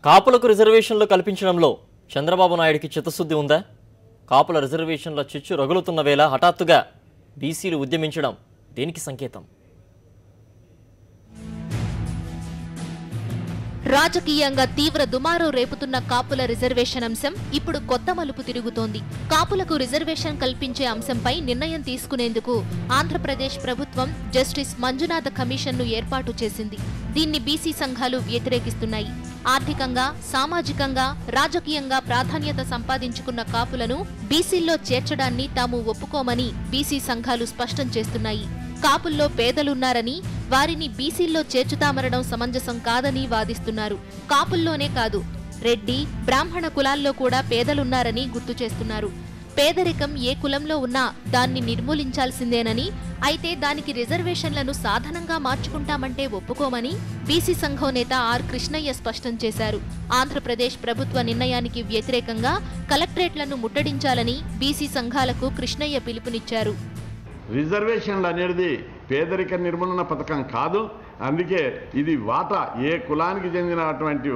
కాపులకు రిజర్వేషన్లు కల్పించడంలో చంద్రబాబు నాయుడికి చిత్తశుద్ధి ఉందా? కాపుల రిజర్వేషన్ల చిచ్చు రగులుతున్న వేళ హఠాత్తుగా బీసీలు ఉద్యమించడం దేనికి సంకేతం? రాజకీయంగా తీవ్ర దుమారం రేపుతున్న కాపుల రిజర్వేషన్ అంశం ఇప్పుడు కొత్త మలుపు తిరుగుతోంది. కాపులకు రిజర్వేషన్ కల్పించే అంశంపై నిర్ణయం తీసుకునేందుకు ఆంధ్రప్రదేశ్ ప్రభుత్వం జస్టిస్ మంజునాథ కమిషన్ను ఏర్పాటు చేసింది. దీన్ని బీసీ సంఘాలు వ్యతిరేకిస్తున్నాయి. ఆర్థికంగా, సామాజికంగా, రాజకీయంగా ప్రాధాన్యత సంపాదించుకున్న కాపులను బీసీల్లో చేర్చడాన్ని తాము ఒప్పుకోమని బీసీ సంఘాలు స్పష్టం చేస్తున్నాయి. కాపుల్లో పేదలున్నారని, వారిని బీసీల్లో చేర్చుతామనడం సమంజసం కాదని వాదిస్తున్నారు. కాపుల్లోనే కాదు, రెడ్డి, బ్రాహ్మణ కులాల్లో కూడా పేదలున్నారని గుర్తు చేస్తున్నారు. పేదరికం ఏ కులంలో ఉన్నా దాన్ని నిర్మూలించాల్సిందేనని, అయితే దానికి రిజర్వేషన్లను సాధనంగా మార్చుకుంటామంటే ఒప్పుకోమని బీసీ సంఘం నేత ఆర్ కృష్ణయ్య స్పష్టం చేశారు. ఆంధ్రప్రదేశ్ ప్రభుత్వ నిర్ణయానికి వ్యతిరేకంగా కలెక్టరేట్లను ముట్టడించాలని బీసీ సంఘాలకు కృష్ణయ్య పిలుపునిచ్చారు. రిజర్వేషన్లు అనేది పేదరిక నిర్మూలన పథకం కాదు. అందుకే ఇది వాటా ఏ కులానికి చెందినటువంటి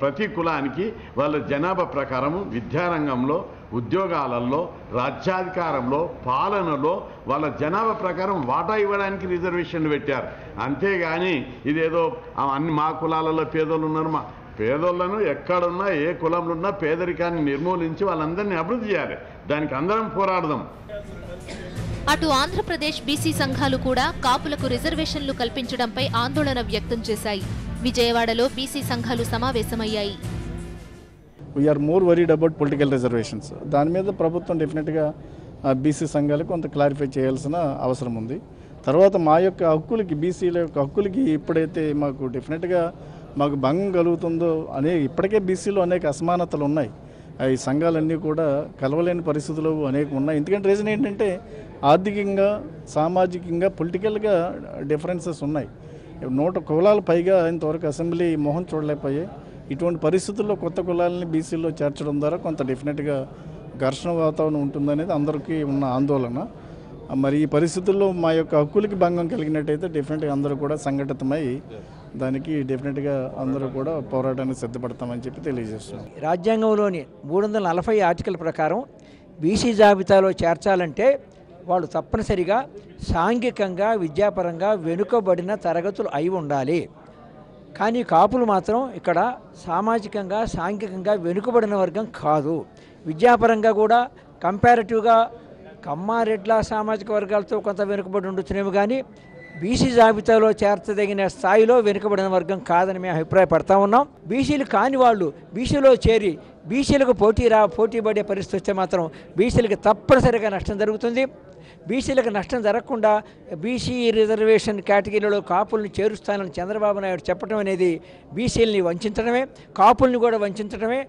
ప్రతి కులానికి వాళ్ళ జనాభా ప్రకారము విద్యారంగంలో, ఉద్యోగాలలో, రాజ్యాధికారంలో, పాలనలో వాళ్ళ జనాభా ప్రకారం వాటా ఇవ్వడానికి రిజర్వేషన్లు పెట్టారు. అంతేగాని ఇదేదో అన్ని మా కులాలలో పేదోళ్ళు ఉన్నారు, మా పేదోళ్లను ఎక్కడున్నా ఏ కులంలో ఉన్నా పేదరికాన్ని నిర్మూలించి వాళ్ళందరినీ అభివృద్ధి చేయాలి. దానికి అందరం పోరాడదాం. అటు ఆంధ్రప్రదేశ్ బీసీ సంఘాలు కూడా కాపులకు రిజర్వేషన్లు కల్పించడంపై ఆందోళన వ్యక్తం చేశాయి. విజయవాడలో బీసీ సంఘాలు సమావేశమయ్యాయి. We are more worried about political reservations. దాని మీద ప్రభుత్వం డెఫినెట్గా బీసీ సంఘాలకు కొంత క్లారిఫై చేయాల్సిన అవసరం ఉంది. తర్వాత మా యొక్క హక్కులకి, బీసీల యొక్క హక్కులకి ఎప్పుడైతే మాకు డెఫినెట్గా మాకు భంగం కలుగుతుందో ఇప్పటికే బీసీలో అనేక అసమానతలు ఉన్నాయి. ఈ సంఘాలన్నీ కూడా కలవలేని పరిస్థితులు అనేక ఉన్నాయి. ఎందుకంటే రీజన్ ఏంటంటే ఆర్థికంగా, సామాజికంగా, పొలిటికల్గా డిఫరెన్సెస్ ఉన్నాయి. 100 కులాలు పైగా ఇంతవరకు అసెంబ్లీ మోహన్ చూడలేకపోయాయి. ఇటువంటి పరిస్థితుల్లో కొత్త కులాలని బీసీలో చేర్చడం ద్వారా కొంత డెఫినెట్గా ఘర్షణ వాతావరణం ఉంటుందనేది అందరికీ ఉన్న ఆందోళన. మరి ఈ పరిస్థితుల్లో మా యొక్క హక్కులకి భంగం కలిగినట్టయితే డెఫినెట్గా అందరూ కూడా సంఘటితమై దానికి డెఫినెట్గా అందరూ కూడా పోరాటానికి సిద్ధపడతామని చెప్పి తెలియజేస్తున్నాం. రాజ్యాంగంలోని 340 ఆర్టికల్ ప్రకారం బీసీ జాబితాలో చేర్చాలంటే వాళ్ళు తప్పనిసరిగా సాంఘికంగా, విద్యాపరంగా వెనుకబడిన తరగతులు అయి ఉండాలి. కానీ కాపులు మాత్రం ఇక్కడ సామాజికంగా, సాంఘికంగా వెనుకబడిన వర్గం కాదు. విద్యాపరంగా కూడా కంపారిటివ్గా కమ్మారెడ్ల సామాజిక వర్గాలతో కొంత వెనుకబడి ఉండొచ్చునేమో, కానీ బీసీ జాబితాలో చేర్చదగిన స్థాయిలో వెనుకబడిన వర్గం కాదని మేము అభిప్రాయపడతా ఉన్నాం. బీసీలు కాని వాళ్ళు బీసీలో చేరి బీసీలకు పోటీ పడే పరిస్థితి వస్తే మాత్రం బీసీలకు తప్పనిసరిగా నష్టం జరుగుతుంది. బీసీలకు నష్టం జరగకుండా బీసీ రిజర్వేషన్ కేటగిరీలో కాపుల్ని చేరుస్తానని చంద్రబాబు నాయుడు చెప్పడం అనేది బీసీలని వంచడమే, కాపుల్ని కూడా వంచడమే.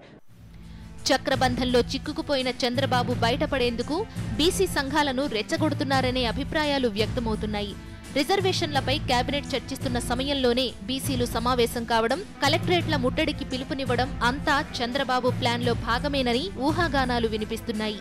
చక్రబంధంలో చిక్కుకుపోయిన చంద్రబాబు బయటపడేందుకు బీసీ సంఘాలను రెచ్చగొడుతున్నారనే అభిప్రాయాలు వ్యక్తమవుతున్నాయి. రిజర్వేషన్లపై కేబినెట్ చర్చిస్తున్న సమయంలోనే బీసీలు సమావేశం కావడం, కలెక్టరేట్ల ముట్టడికి పిలుపునివ్వడం అంతా చంద్రబాబు ప్లాన్లో భాగమేనని ఊహాగానాలు వినిపిస్తున్నాయి.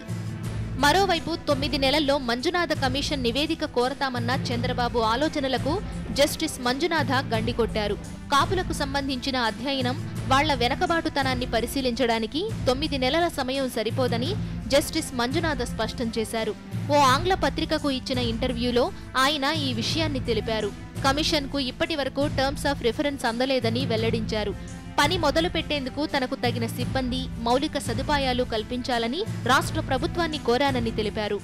మరోవైపు 9 నెలల్లో మంజునాథ కమిషన్ నివేదిక కోరతామన్న చంద్రబాబు ఆలోచనలకు జస్టిస్ మంజునాథ గండికొట్టారు. కాపులకు సంబంధించిన అధ్యయనం, వాళ్ల వెనకబాటుతనాన్ని పరిశీలించడానికి 9 నెలల సమయం సరిపోదని జస్టిస్ మంజునాథ స్పష్టం చేశారు. ఓ ఆంగ్ల పత్రికకు ఇచ్చిన ఇంటర్వ్యూలో ఆయన ఈ విషయాన్ని తెలిపారు. కమిషన్కు ఇప్పటి వరకు టర్మ్స్ ఆఫ్ రిఫరెన్స్ అందలేదని వెల్లడించారు. పని మొదలు పెట్టేందుకు తనకు తగిన సిబ్బంది, మౌలిక సదుపాయాలు కల్పించాలని రాష్ట్ర ప్రభుత్వాన్ని కోరానని తెలిపారు.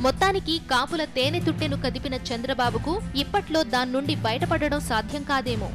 మొత్తానికి కాపుల తేనె తుట్టెను కదిపిన చంద్రబాబుకు ఇప్పట్లో దాన్నుండి బయటపడడం సాధ్యం కాదేమో.